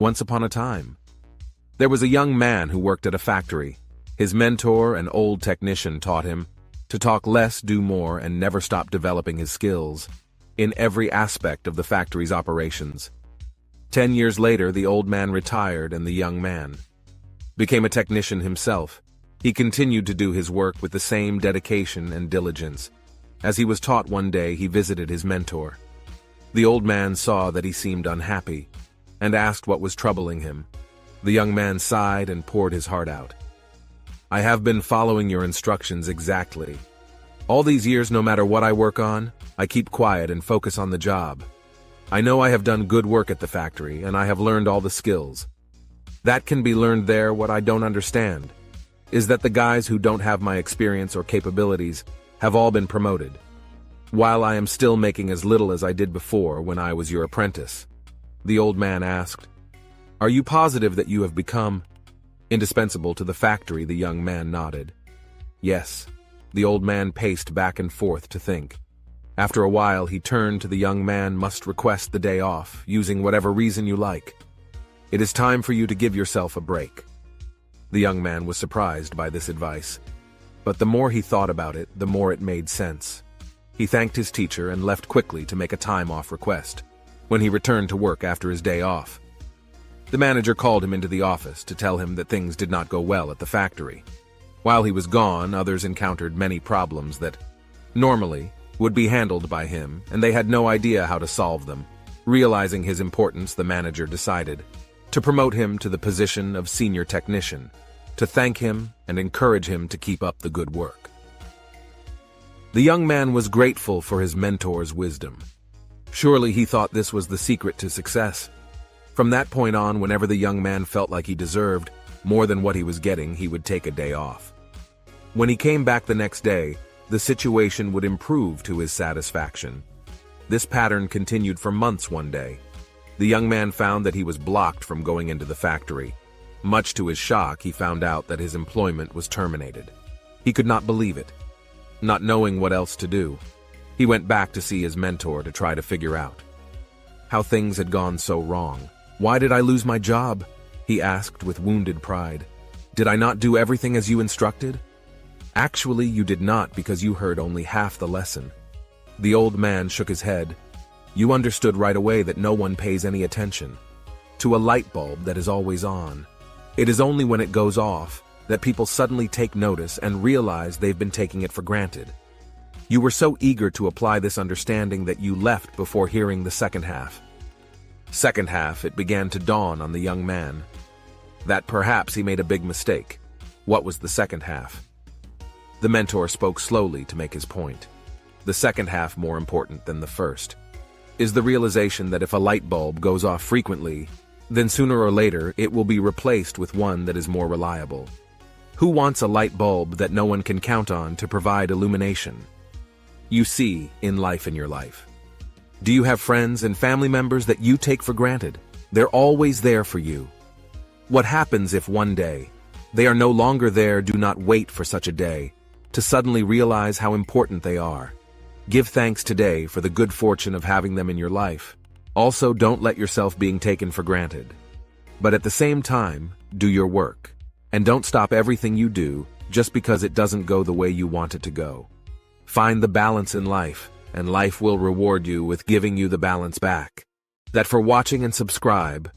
Once upon a time, there was a young man who worked at a factory. His mentor, an old technician, taught him to talk less, do more, and never stop developing his skills in every aspect of the factory's operations. 10 years later, the old man retired and the young man became a technician himself. He continued to do his work with the same dedication and diligence. As he was taught one day, he visited his mentor. The old man saw that he seemed unhappy and asked what was troubling him. The young man sighed and poured his heart out. "I have been following your instructions exactly. All these years, no matter what I work on, I keep quiet and focus on the job. I know I have done good work at the factory, and I have learned all the skills. That can be learned there. What I don't understand is that the guys who don't have my experience or capabilities have all been promoted, while I am still making as little as I did before when I was your apprentice." The old man asked, "Are you positive that you have become indispensable to the factory?" The young man nodded. "Yes." The old man paced back and forth to think. After a while, he turned to the young man. "Must request the day off, using whatever reason you like. It is time for you to give yourself a break." The young man was surprised by this advice, but the more he thought about it, the more it made sense. He thanked his teacher and left quickly to make a time-off request. When he returned to work after his day off, the manager called him into the office to tell him that things did not go well at the factory. While he was gone, others encountered many problems that normally would be handled by him, and they had no idea how to solve them. Realizing his importance, the manager decided to promote him to the position of senior technician, to thank him and encourage him to keep up the good work. The young man was grateful for his mentor's wisdom. Surely he thought this was the secret to success. From that point on, whenever the young man felt like he deserved more than what he was getting, he would take a day off. When he came back the next day, the situation would improve to his satisfaction. This pattern continued for months. One day, the young man found that he was blocked from going into the factory. Much to his shock, he found out that his employment was terminated. He could not believe it. Not knowing what else to do, he went back to see his mentor to try to figure out how things had gone so wrong. "Why did I lose my job?" he asked with wounded pride. "Did I not do everything as you instructed?" "Actually, you did not, because you heard only half the lesson." The old man shook his head. "You understood right away that no one pays any attention to a light bulb that is always on. It is only when it goes off that people suddenly take notice and realize they've been taking it for granted. You were so eager to apply this understanding that you left before hearing the second half." Second half, it began to dawn on the young man that perhaps he made a big mistake. What was the second half? The mentor spoke slowly to make his point. The second half, more important than the first, is the realization that if a light bulb goes off frequently, then sooner or later it will be replaced with one that is more reliable. Who wants a light bulb that no one can count on to provide illumination? You see in your life. Do you have friends and family members that you take for granted? They're always there for you. What happens if one day they are no longer there? Do not wait for such a day to suddenly realize how important they are. Give thanks today for the good fortune of having them in your life. Also, don't let yourself being taken for granted. But at the same time, do your work. And don't stop everything you do just because it doesn't go the way you want it to go. Find the balance in life, and life will reward you with giving you the balance back. That for watching and subscribe.